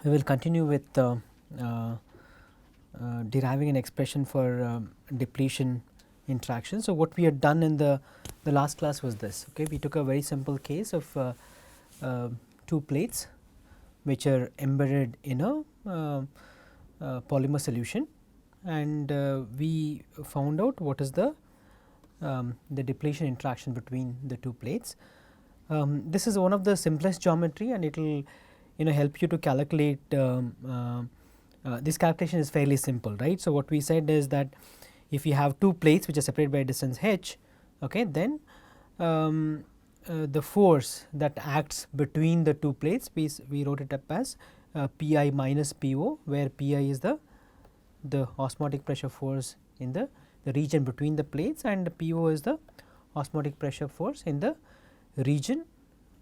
we will continue with deriving an expression for depletion interaction. So, what we had done in the last class was this. Okay, we took a very simple case of two plates which are embedded in a polymer solution, and we found out what is the depletion interaction between the two plates. This is one of the simplest geometry, and it will help you to calculate. This calculation is fairly simple, right. So, what we said is that if you have two plates which are separated by a distance h, okay, then the force that acts between the two plates, we wrote it up as Pi minus Po, where Pi is the osmotic pressure force in the region between the plates, and Po is the osmotic pressure force in the region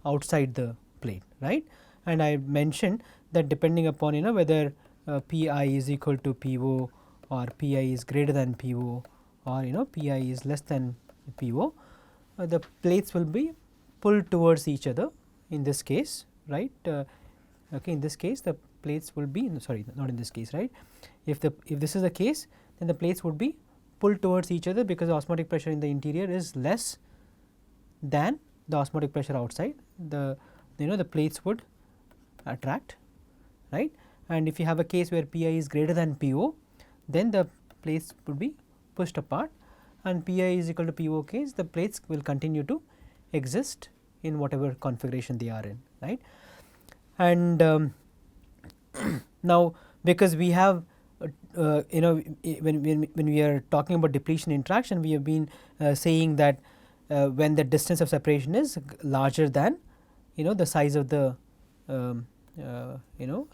outside the plate, right. And I mentioned that depending upon whether Pi is equal to Po or Pi is greater than Po or Pi is less than Po, the plates will be pulled towards each other in this case, right. Okay, in this case the plates will be, sorry, not in this case, right. If this is the case, then the plates would be pulled towards each other because the osmotic pressure in the interior is less than the osmotic pressure outside. The plates would attract, right. And if you have a case where Pi is greater than Po, then the plates would be pushed apart, and Pi is equal to Po case, the plates will continue to exist in whatever configuration they are in, right. And now, because we have when we are talking about depletion interaction, we have been saying that when the distance of separation is larger than the size of the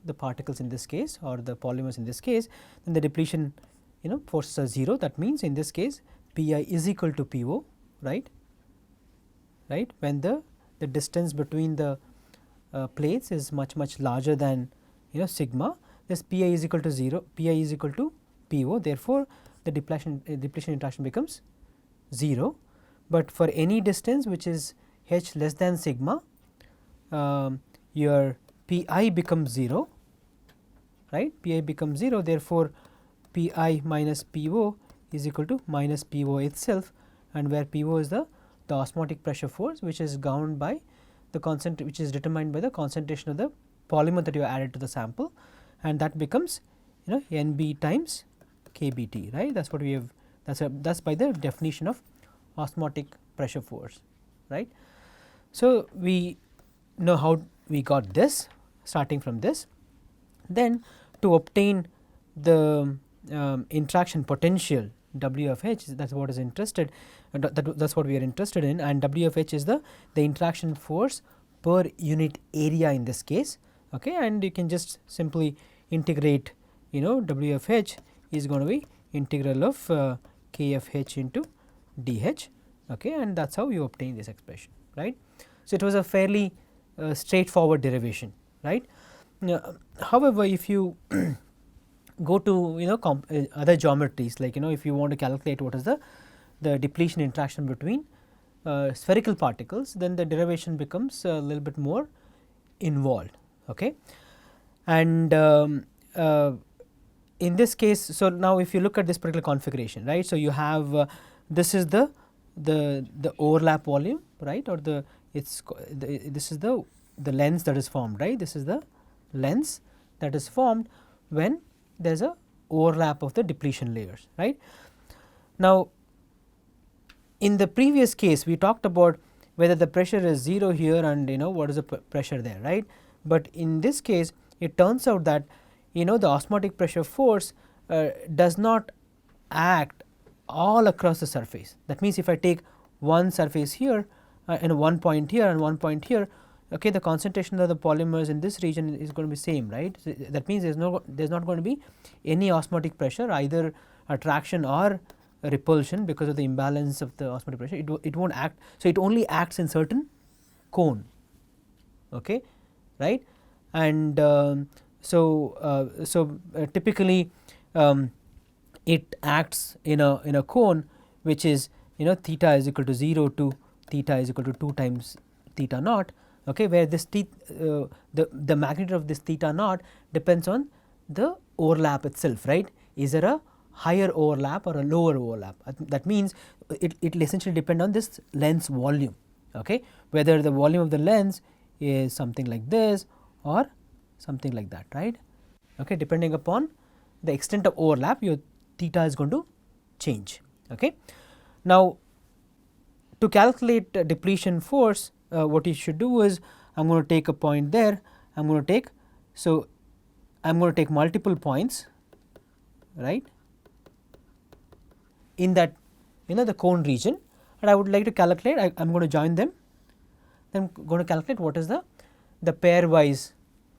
the particles in this case, or the polymers in this case, then the depletion forces are 0. That means, in this case Pi is equal to Po, right, when the distance between the plates is much larger than sigma, this Pi is equal to 0, Pi is equal to Po, therefore, the depletion interaction becomes 0. But for any distance which is h less than sigma, your Pi becomes 0, right, Pi becomes 0, therefore, Pi minus Po is equal to minus Po itself, and where Po is the osmotic pressure force, which is governed by the which is determined by the concentration of the polymer that you added to the sample, and that becomes Nb times Kbt, right. That is what we have, that is by the definition of osmotic pressure force, right. So, we know how we got this, starting from this. Then, to obtain the interaction potential W of h, that is what is interested, that is what we are interested in, and W of h is the interaction force per unit area in this case, okay. And you can just simply integrate W of h is going to be integral of K of h into dH, okay, and that is how you obtain this expression, right. So, it was a fairly straightforward derivation, right. However, if you go to other geometries, like if you want to calculate what is the depletion interaction between spherical particles, then the derivation becomes a little bit more involved, okay. And in this case, so now if you look at this particular configuration, right. So, you have this is the overlap volume, right, or this is the lens that is formed, right. This is the lens that is formed when there is a overlap of the depletion layers, right. Now, in the previous case we talked about whether the pressure is 0 here and what is the pressure there, right. But in this case it turns out that the osmotic pressure force does not act all across the surface. That means, if I take one surface here and one point here and one point here, okay, the concentration of the polymers in this region is going to be same, right. So, that means there is not going to be any osmotic pressure, either attraction or repulsion, because of the imbalance of the osmotic pressure. It won't act. So, it only acts in certain cone, okay, right. And typically it acts in a cone which is theta is equal to 0 to theta is equal to 2 times theta naught, okay, where this the magnitude of this theta naught depends on the overlap itself, right. Is there a higher overlap or a lower overlap? That means it will essentially depend on this lens volume, okay, whether the volume of the lens is something like this or something like that, right. Okay, depending upon the extent of overlap, your theta is going to change. Okay. Now, to calculate depletion force, what you should do is I am going to take a point there. I am going to take, so I am going to take multiple points, right, in that the cone region, and I would like to calculate. I am going to join them. Then I am going to calculate what is the pairwise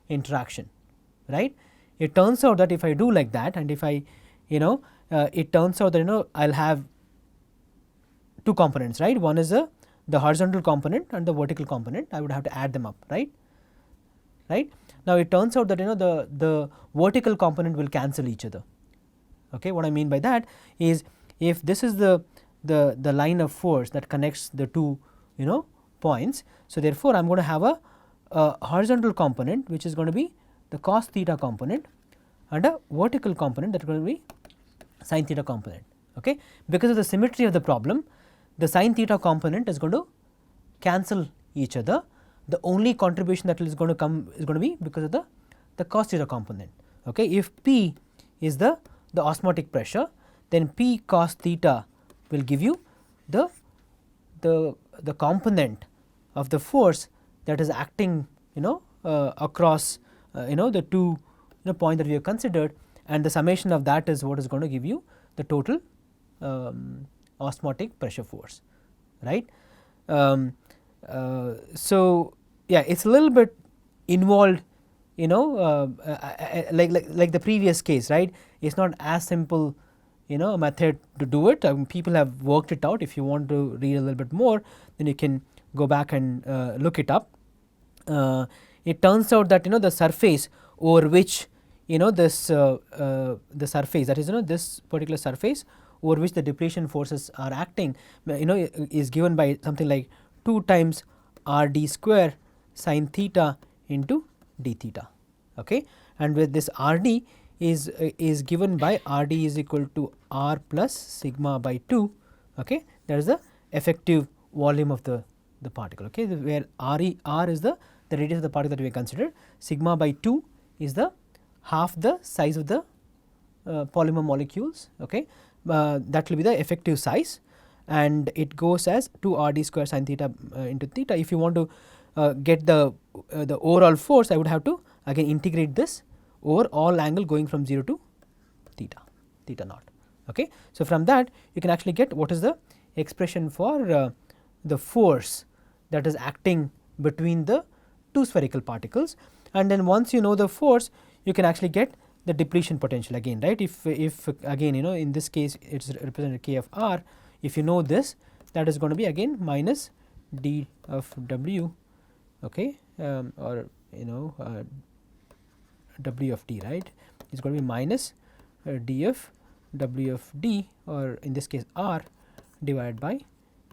interaction, right. It turns out that if I do like that, and if I it turns out that I will have two components, right. One is the horizontal component and the vertical component. I would have to add them up, right. Now, it turns out that the vertical component will cancel each other. Okay. What I mean by that is, if this is the line of force that connects the two points, so therefore I am going to have a horizontal component which is going to be the cos theta component, and a vertical component that is going to be sin theta component. Okay. Because of the symmetry of the problem, the sin theta component is going to cancel each other. The only contribution that is going to come is going to be because of the cos theta component. Okay. If P is the osmotic pressure, then P cos theta will give you the component of the force that is acting across the two point that we have considered, and the summation of that is what is going to give you the total osmotic pressure force, right. So, yeah, it is a little bit involved, like the previous case, right. It is not as simple a method to do it. People have worked it out. If you want to read a little bit more, then you can go back and look it up. It turns out that the surface over which this the surface, that is this particular surface over which the depletion forces are acting is given by something like 2 times r d square sin theta into d theta. Okay. And with this r d is given by r d is equal to r plus sigma by 2. Okay. That is the effective volume of the particle, okay, where r is the radius of the particle that we have considered. Sigma by 2 is the half the size of the polymer molecules. Okay. That will be the effective size, and it goes as 2 r d square sin theta into theta. If you want to get the overall force, I would have to again integrate this over all angle going from 0 to theta naught. Okay. So, from that you can actually get what is the expression for the force that is acting between the two spherical particles, and then once you know the force, you can actually get the depletion potential again, right. If again in this case it is represented k of r, if you know this, that is going to be again minus d of w, okay, or w of d, right. It is going to be minus d of w of d, or in this case r divided by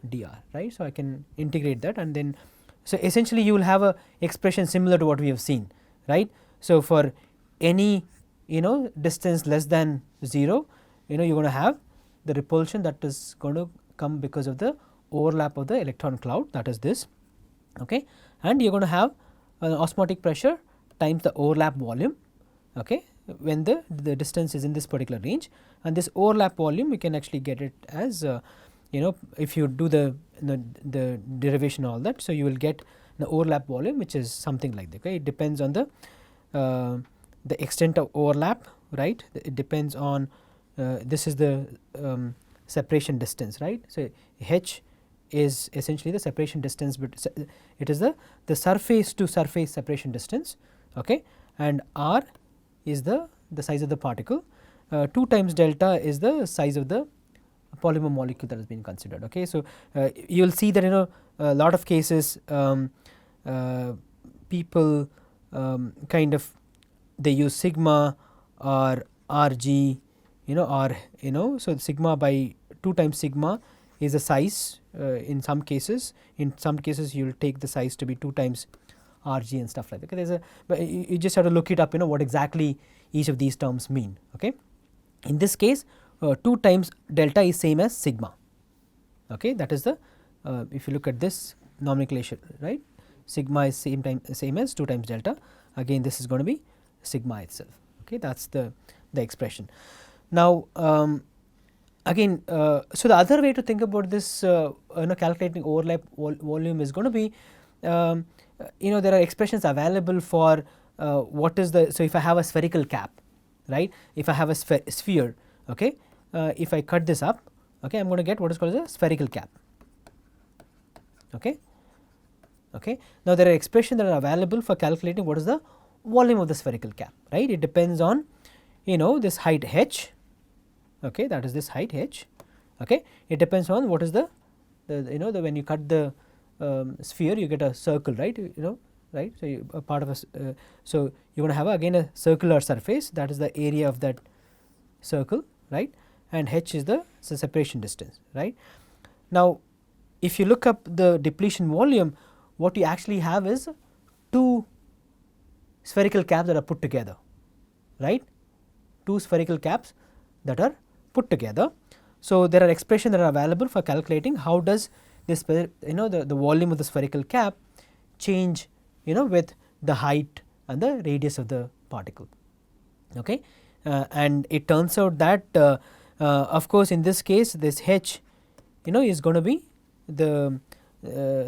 dr, right. So, I can integrate that, and then so essentially you will have a expression similar to what we have seen, right. So, for any distance less than 0, you are going to have the repulsion that is going to come because of the overlap of the electron cloud, that is this, okay, and you are going to have an osmotic pressure times the overlap volume, okay, when the distance is in this particular range, and this overlap volume we can actually get it as if you do the derivation and all that. So, you will get the overlap volume which is something like that. Okay. It depends on the extent of overlap, right. It depends on this is the separation distance, right. So, h is essentially the separation distance, but it is the surface to surface separation distance, okay, and r is the size of the particle. 2 times delta is the size of the polymer molecule that has been considered. Okay. So, you will see that a lot of cases people kind of they use sigma or rg, or so sigma by 2 times sigma is the size in some cases. In some cases you will take the size to be 2 times Rg and stuff like that. Okay, but you just have to look it up, what exactly each of these terms mean. Okay, in this case, 2 times delta is same as sigma. Okay, that is the if you look at this nomenclature, right, sigma is same as 2 times delta. Again, this is going to be sigma itself. Okay, that's the expression. Now, again, so the other way to think about this, calculating overlap volume is going to be, there are expressions available for what is the, so if I have a spherical cap, right, if I have a sphere, okay, if I cut this up, okay, I am going to get what is called as a spherical cap. Okay. Okay. Now, there are expressions that are available for calculating what is the volume of the spherical cap, right. It depends on, this height h, okay, that is this height h. Okay. It depends on what is the when you cut the sphere, you get a circle, right, right. So, a part of a, so you are going to have again a circular surface, that is the area of that circle, right, and h is the separation distance, right. Now, if you look up the depletion volume, what you actually have is 2 spherical caps that are put together, right, 2 spherical caps that are put together. So, there are expressions that are available for calculating how does this the volume of the spherical cap change with the height and the radius of the particle. Okay. And it turns out that of course, in this case this h is going to be the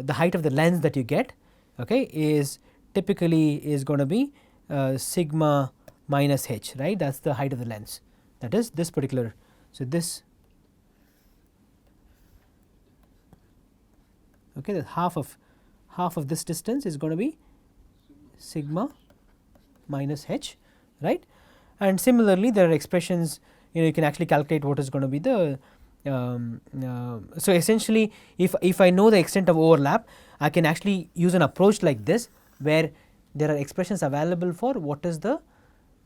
height of the lens that you get, okay, is typically is going to be sigma minus h, right, that is the height of the lens, that is this particular. So, this, okay, the half of this distance is going to be sigma minus h, right. And similarly, there are expressions, you can actually calculate what is going to be the so essentially if I know the extent of overlap, I can actually use an approach like this, where there are expressions available for what is the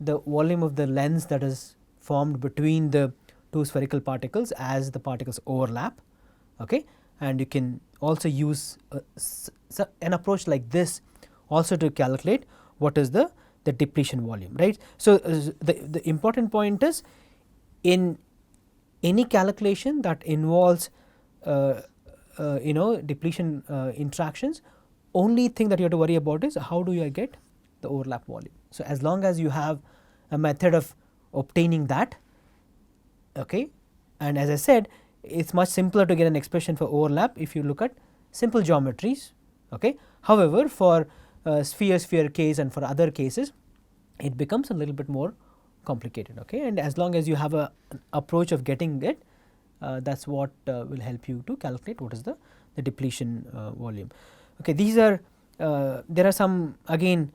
volume of the lens that is formed between the 2 spherical particles as the particles overlap. Okay. And you can also use an approach like this also to calculate what is the depletion volume, right. So, the important point is, in any calculation that involves depletion interactions, only thing that you have to worry about is how do you get the overlap volume. So, as long as you have a method of obtaining that, okay, and as I said, it is much simpler to get an expression for overlap if you look at simple geometries. Okay. However, for sphere case and for other cases, it becomes a little bit more complicated. Okay. And as long as you have an approach of getting it, that is what will help you to calculate what is the depletion volume. Okay. These are there are some again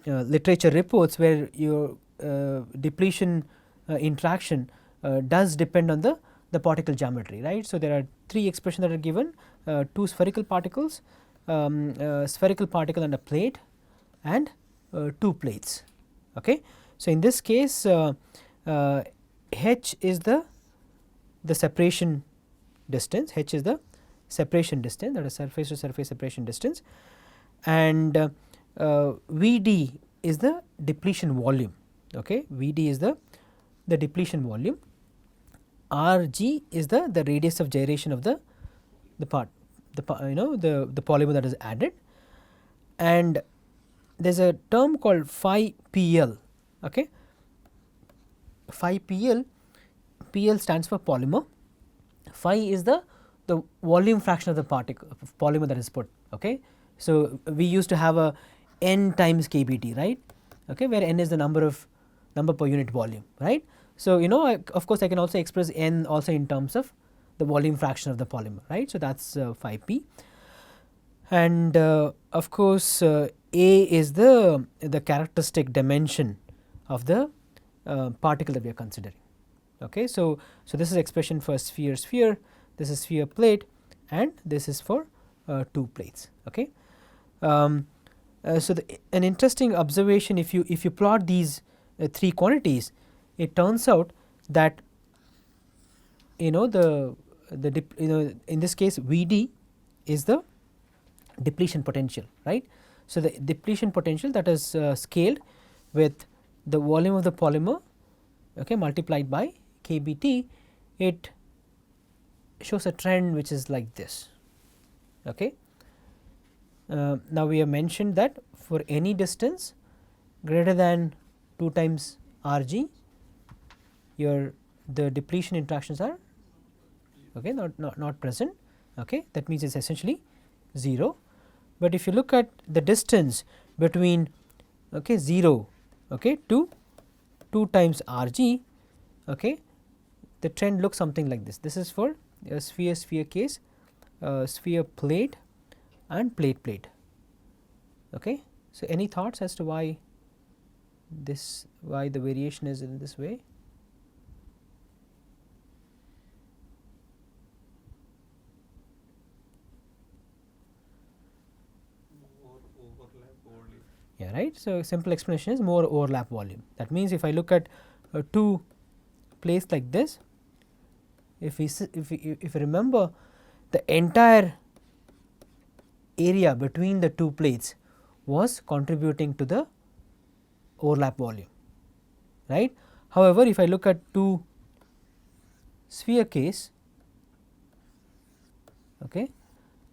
literature reports where your depletion interaction does depend on the particle geometry, right. So, there are 3 expressions that are given, 2 spherical particles, spherical particle and a plate, and 2 plates. Okay. So, in this case h is the separation distance, h is the separation distance, that is surface to surface separation distance, and Vd is the depletion volume. Okay. Vd is the depletion volume, Rg is the radius of gyration of the polymer that is added, and there is a term called phi PL. Okay. Phi PL, PL stands for polymer, phi is the volume fraction of the polymer that is put. Okay. So, we used to have a n times kBt, right, okay, where n is the number per unit volume, right. So, of course, I can also express n also in terms of the volume fraction of the polymer, right. So, that is phi p, and of course, A is the characteristic dimension of the particle that we are considering. Okay. So, this is expression for sphere, this is sphere plate, and this is for 2 plates. Okay. So, an interesting observation, if you plot these 3 quantities, it turns out that in this case Vd is the depletion potential, right. So, the depletion potential that is scaled with the volume of the polymer, okay, multiplied by kBt, it shows a trend which is like this. Okay. Now, we have mentioned that for any distance greater than 2 times R g, the depletion interactions are okay, not present. Okay. That means, it is essentially 0, but if you look at the distance between okay, 0 okay, to 2 times R g, okay, the trend looks something like this. This is for a sphere case, sphere plate and plate. Okay. So, any thoughts as to why the variation is in this way? Yeah, right. So, simple explanation is more overlap volume. That means, if I look at two plates like this, if you remember, the entire area between the two plates was contributing to the overlap volume, right. However, if I look at two sphere case, okay,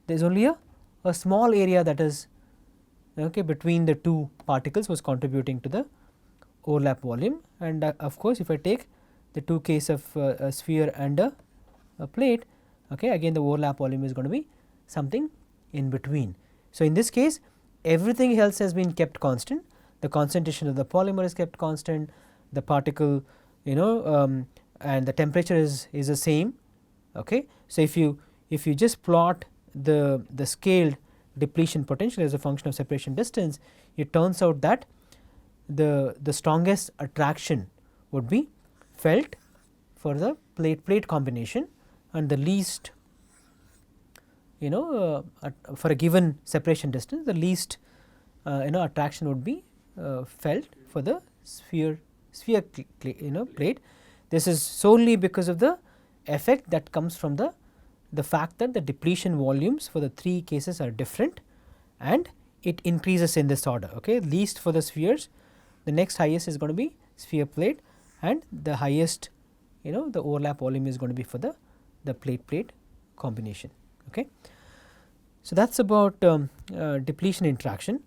there is only a small area that is okay, between the two particles was contributing to the overlap volume, and of course, if I take the two case of a sphere and a plate, okay, again the overlap volume is going to be something in between. So, in this case, everything else has been kept constant, the concentration of the polymer is kept constant, the particle and the temperature is the same. Okay. So, if you just plot the scaled depletion potential as a function of separation distance, it turns out that the strongest attraction would be felt for the plate combination, and the least for a given separation distance, the least attraction would be felt for the sphere plate. This is solely because of the effect that comes from the fact that the depletion volumes for the three cases are different, and it increases in this order. Okay. Least for the spheres, the next highest is going to be sphere plate, and the highest the overlap volume is going to be for the plate combination. Okay. So, that is about depletion interaction.